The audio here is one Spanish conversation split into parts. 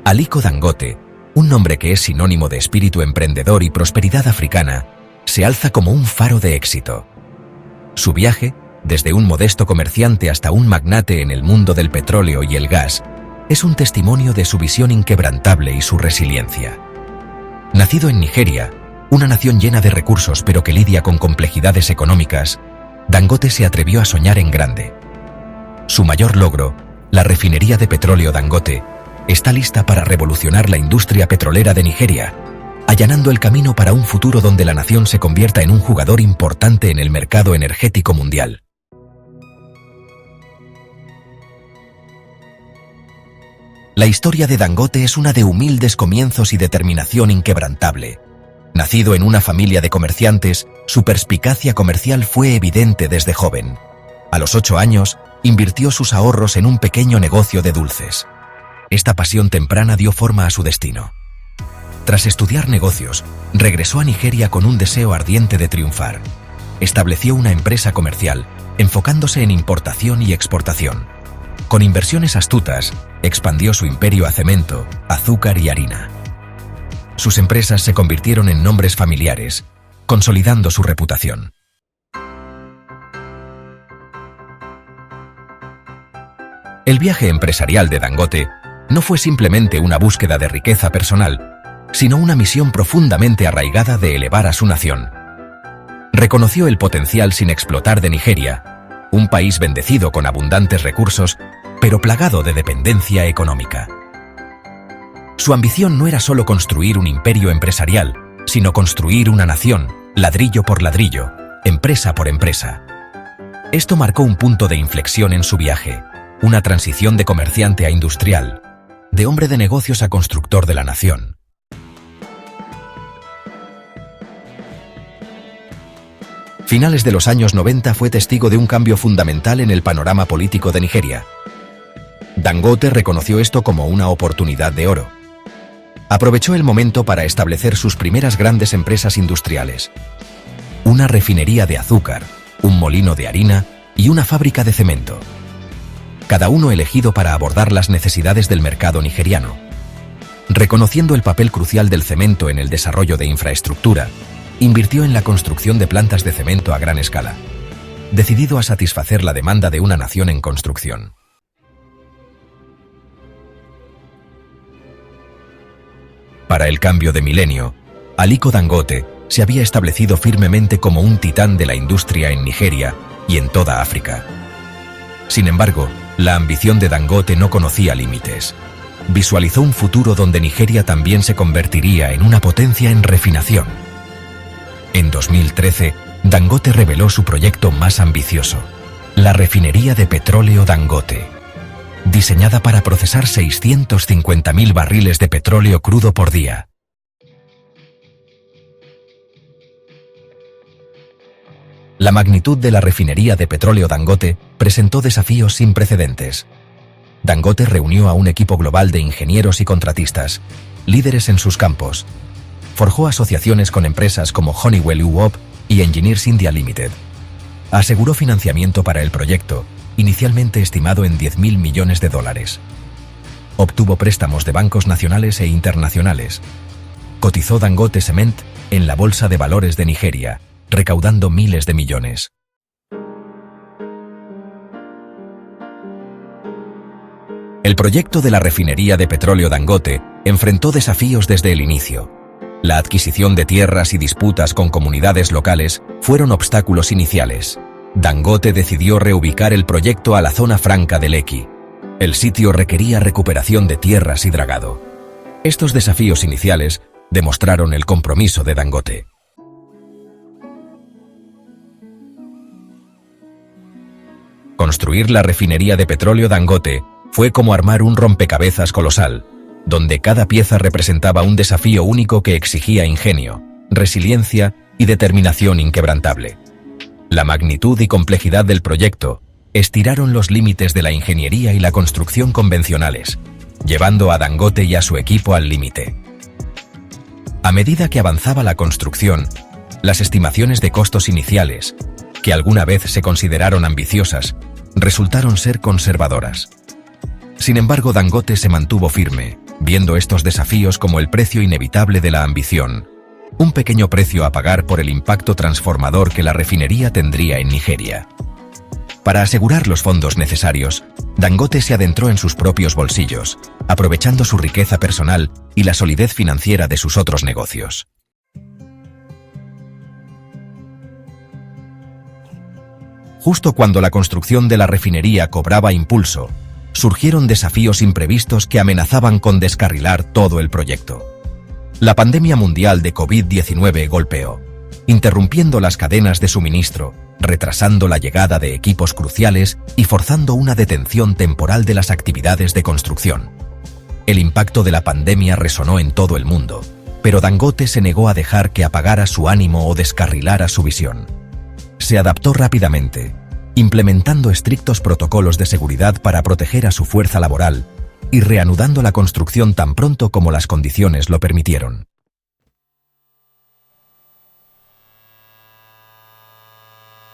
Aliko Dangote, un nombre que es sinónimo de espíritu emprendedor y prosperidad africana, se alza como un faro de éxito. Su viaje, desde un modesto comerciante hasta un magnate en el mundo del petróleo y el gas, es un testimonio de su visión inquebrantable y su resiliencia. Nacido en Nigeria, una nación llena de recursos pero que lidia con complejidades económicas, Dangote se atrevió a soñar en grande. Su mayor logro, la refinería de petróleo Dangote, está lista para revolucionar la industria petrolera de Nigeria, allanando el camino para un futuro donde la nación se convierta en un jugador importante en el mercado energético mundial. La historia de Dangote es una de humildes comienzos y determinación inquebrantable. Nacido en una familia de comerciantes, su perspicacia comercial fue evidente desde joven. A los 8 años, invirtió sus ahorros en un pequeño negocio de dulces. Esta pasión temprana dio forma a su destino. Tras estudiar negocios, regresó a Nigeria con un deseo ardiente de triunfar. Estableció una empresa comercial, enfocándose en importación y exportación. Con inversiones astutas, expandió su imperio a cemento, azúcar y harina. Sus empresas se convirtieron en nombres familiares, consolidando su reputación. El viaje empresarial de Dangote no fue simplemente una búsqueda de riqueza personal, sino una misión profundamente arraigada de elevar a su nación. Reconoció el potencial sin explotar de Nigeria, un país bendecido con abundantes recursos, pero plagado de dependencia económica. Su ambición no era solo construir un imperio empresarial, sino construir una nación, ladrillo por ladrillo, empresa por empresa. Esto marcó un punto de inflexión en su viaje, una transición de comerciante a industrial, de hombre de negocios a constructor de la nación. Finales de los años 90 fue testigo de un cambio fundamental en el panorama político de Nigeria. Dangote reconoció esto como una oportunidad de oro. Aprovechó el momento para establecer sus primeras grandes empresas industriales: una refinería de azúcar, un molino de harina y una fábrica de cemento. Cada uno elegido para abordar las necesidades del mercado nigeriano. Reconociendo el papel crucial del cemento en el desarrollo de infraestructura, invirtió en la construcción de plantas de cemento a gran escala, decidido a satisfacer la demanda de una nación en construcción. Para el cambio de milenio, Aliko Dangote se había establecido firmemente como un titán de la industria en Nigeria y en toda África. Sin embargo, la ambición de Dangote no conocía límites. Visualizó un futuro donde Nigeria también se convertiría en una potencia en refinación. En 2013, Dangote reveló su proyecto más ambicioso, la refinería de petróleo Dangote, diseñada para procesar 650.000 barriles de petróleo crudo por día. La magnitud de la refinería de petróleo Dangote presentó desafíos sin precedentes. Dangote reunió a un equipo global de ingenieros y contratistas, líderes en sus campos. Forjó asociaciones con empresas como Honeywell UOP y Engineers India Limited. Aseguró financiamiento para el proyecto, inicialmente estimado en $10.000 millones. Obtuvo préstamos de bancos nacionales e internacionales. Cotizó Dangote Cement en la Bolsa de Valores de Nigeria, recaudando miles de millones. El proyecto de la refinería de petróleo Dangote enfrentó desafíos desde el inicio. La adquisición de tierras y disputas con comunidades locales fueron obstáculos iniciales. Dangote decidió reubicar el proyecto a la zona franca de Lekki. El sitio requería recuperación de tierras y dragado. Estos desafíos iniciales demostraron el compromiso de Dangote. Construir la refinería de petróleo Dangote fue como armar un rompecabezas colosal, donde cada pieza representaba un desafío único que exigía ingenio, resiliencia y determinación inquebrantable. La magnitud y complejidad del proyecto estiraron los límites de la ingeniería y la construcción convencionales, llevando a Dangote y a su equipo al límite. A medida que avanzaba la construcción, las estimaciones de costos iniciales, que alguna vez se consideraron ambiciosas, resultaron ser conservadoras. Sin embargo, Dangote se mantuvo firme, viendo estos desafíos como el precio inevitable de la ambición, un pequeño precio a pagar por el impacto transformador que la refinería tendría en Nigeria. Para asegurar los fondos necesarios, Dangote se adentró en sus propios bolsillos, aprovechando su riqueza personal y la solidez financiera de sus otros negocios. Justo cuando la construcción de la refinería cobraba impulso, surgieron desafíos imprevistos que amenazaban con descarrilar todo el proyecto. La pandemia mundial de COVID-19 golpeó, interrumpiendo las cadenas de suministro, retrasando la llegada de equipos cruciales y forzando una detención temporal de las actividades de construcción. El impacto de la pandemia resonó en todo el mundo, pero Dangote se negó a dejar que apagara su ánimo o descarrilara su visión. Se adaptó rápidamente, implementando estrictos protocolos de seguridad para proteger a su fuerza laboral y reanudando la construcción tan pronto como las condiciones lo permitieron.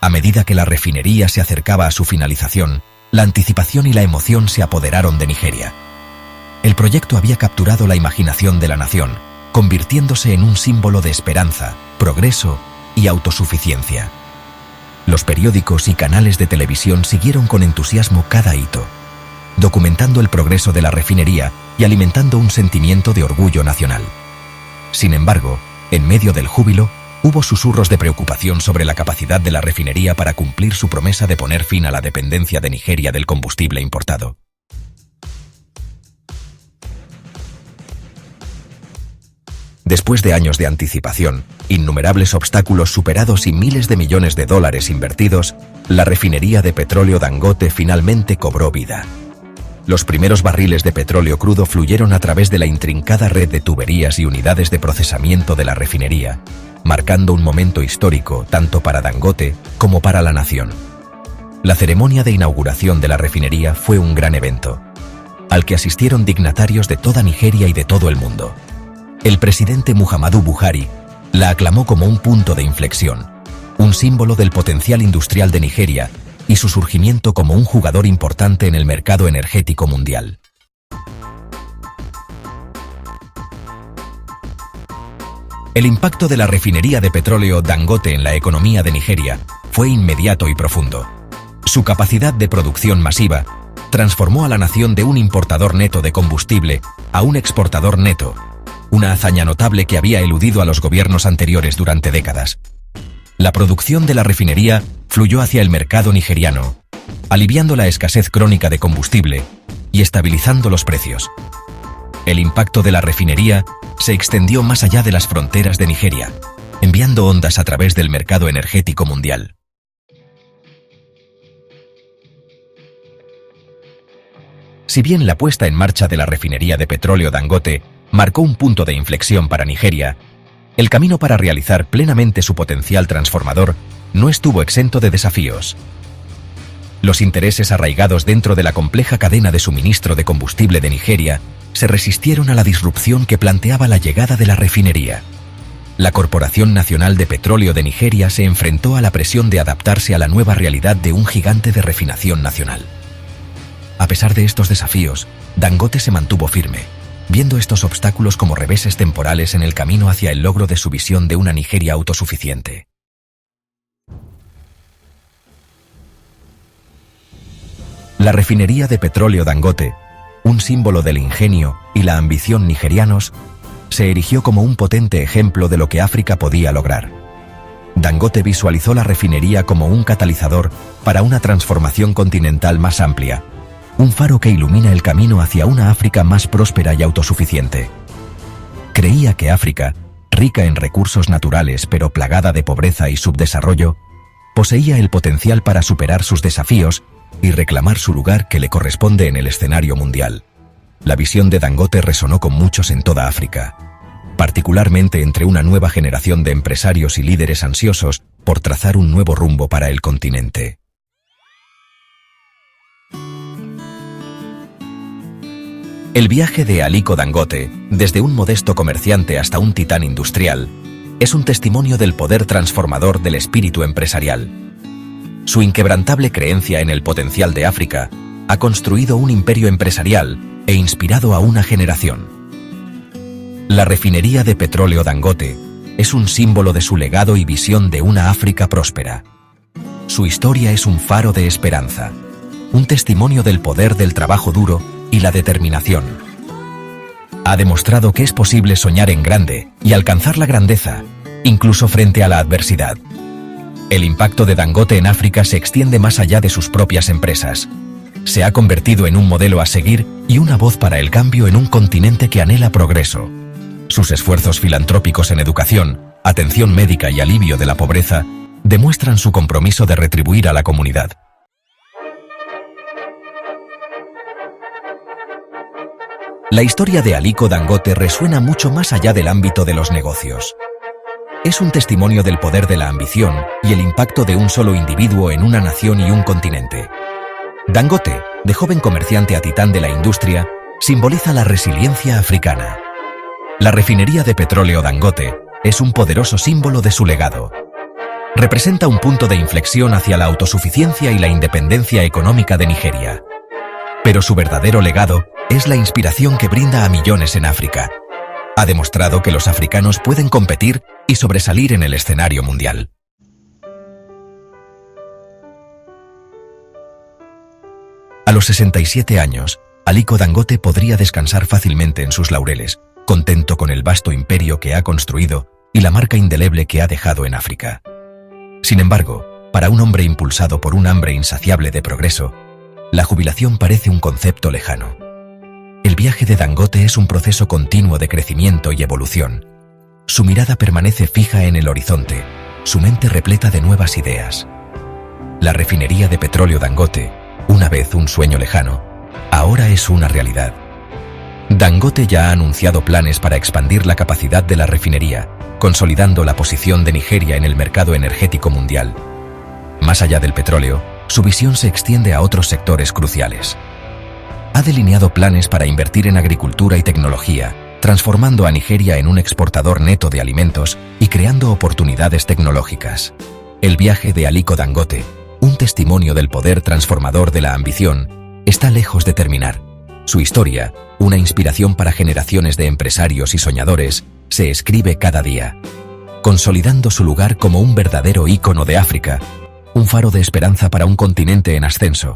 A medida que la refinería se acercaba a su finalización, la anticipación y la emoción se apoderaron de Nigeria. El proyecto había capturado la imaginación de la nación, convirtiéndose en un símbolo de esperanza, progreso y autosuficiencia. Los periódicos y canales de televisión siguieron con entusiasmo cada hito, documentando el progreso de la refinería y alimentando un sentimiento de orgullo nacional. Sin embargo, en medio del júbilo, hubo susurros de preocupación sobre la capacidad de la refinería para cumplir su promesa de poner fin a la dependencia de Nigeria del combustible importado. Después de años de anticipación, innumerables obstáculos superados y miles de millones de dólares invertidos, la refinería de petróleo Dangote finalmente cobró vida. Los primeros barriles de petróleo crudo fluyeron a través de la intrincada red de tuberías y unidades de procesamiento de la refinería, marcando un momento histórico tanto para Dangote como para la nación. La ceremonia de inauguración de la refinería fue un gran evento, al que asistieron dignatarios de toda Nigeria y de todo el mundo. El presidente Muhammadu Buhari la aclamó como un punto de inflexión, un símbolo del potencial industrial de Nigeria y su surgimiento como un jugador importante en el mercado energético mundial. El impacto de la refinería de petróleo Dangote en la economía de Nigeria fue inmediato y profundo. Su capacidad de producción masiva transformó a la nación de un importador neto de combustible a un exportador neto, una hazaña notable que había eludido a los gobiernos anteriores durante décadas. La producción de la refinería fluyó hacia el mercado nigeriano, aliviando la escasez crónica de combustible y estabilizando los precios. El impacto de la refinería se extendió más allá de las fronteras de Nigeria, enviando ondas a través del mercado energético mundial. Si bien la puesta en marcha de la refinería de petróleo Dangote marcó un punto de inflexión para Nigeria, el camino para realizar plenamente su potencial transformador no estuvo exento de desafíos. Los intereses arraigados dentro de la compleja cadena de suministro de combustible de Nigeria se resistieron a la disrupción que planteaba la llegada de la refinería. La Corporación Nacional de Petróleo de Nigeria se enfrentó a la presión de adaptarse a la nueva realidad de un gigante de refinación nacional. A pesar de estos desafíos, Dangote se mantuvo firme, viendo estos obstáculos como reveses temporales en el camino hacia el logro de su visión de una Nigeria autosuficiente. La refinería de petróleo Dangote, un símbolo del ingenio y la ambición nigerianos, se erigió como un potente ejemplo de lo que África podía lograr. Dangote visualizó la refinería como un catalizador para una transformación continental más amplia, un faro que ilumina el camino hacia una África más próspera y autosuficiente. Creía que África, rica en recursos naturales pero plagada de pobreza y subdesarrollo, poseía el potencial para superar sus desafíos y reclamar su lugar que le corresponde en el escenario mundial. La visión de Dangote resonó con muchos en toda África, particularmente entre una nueva generación de empresarios y líderes ansiosos por trazar un nuevo rumbo para el continente. El viaje de Aliko Dangote, desde un modesto comerciante hasta un titán industrial, es un testimonio del poder transformador del espíritu empresarial. Su inquebrantable creencia en el potencial de África ha construido un imperio empresarial e inspirado a una generación. La refinería de petróleo Dangote es un símbolo de su legado y visión de una África próspera. Su historia es un faro de esperanza, un testimonio del poder del trabajo duro y la determinación. Ha demostrado que es posible soñar en grande y alcanzar la grandeza, incluso frente a la adversidad. El impacto de Dangote en África se extiende más allá de sus propias empresas. Se ha convertido en un modelo a seguir y una voz para el cambio en un continente que anhela progreso. Sus esfuerzos filantrópicos en educación, atención médica y alivio de la pobreza demuestran su compromiso de retribuir a la comunidad. La historia de Aliko Dangote resuena mucho más allá del ámbito de los negocios. Es un testimonio del poder de la ambición y el impacto de un solo individuo en una nación y un continente. Dangote, de joven comerciante a titán de la industria, simboliza la resiliencia africana. La refinería de petróleo Dangote es un poderoso símbolo de su legado. Representa un punto de inflexión hacia la autosuficiencia y la independencia económica de Nigeria. Pero su verdadero legado es la inspiración que brinda a millones en África. Ha demostrado que los africanos pueden competir y sobresalir en el escenario mundial. A los 67 años, Aliko Dangote podría descansar fácilmente en sus laureles, contento con el vasto imperio que ha construido y la marca indeleble que ha dejado en África. Sin embargo, para un hombre impulsado por un hambre insaciable de progreso, la jubilación parece un concepto lejano. El viaje de Dangote es un proceso continuo de crecimiento y evolución. Su mirada permanece fija en el horizonte, su mente repleta de nuevas ideas. La refinería de petróleo Dangote, una vez un sueño lejano, ahora es una realidad. Dangote ya ha anunciado planes para expandir la capacidad de la refinería, consolidando la posición de Nigeria en el mercado energético mundial. Más allá del petróleo, su visión se extiende a otros sectores cruciales. Ha delineado planes para invertir en agricultura y tecnología, transformando a Nigeria en un exportador neto de alimentos y creando oportunidades tecnológicas. El viaje de Aliko Dangote, un testimonio del poder transformador de la ambición, está lejos de terminar. Su historia, una inspiración para generaciones de empresarios y soñadores, se escribe cada día, consolidando su lugar como un verdadero ícono de África, un faro de esperanza para un continente en ascenso.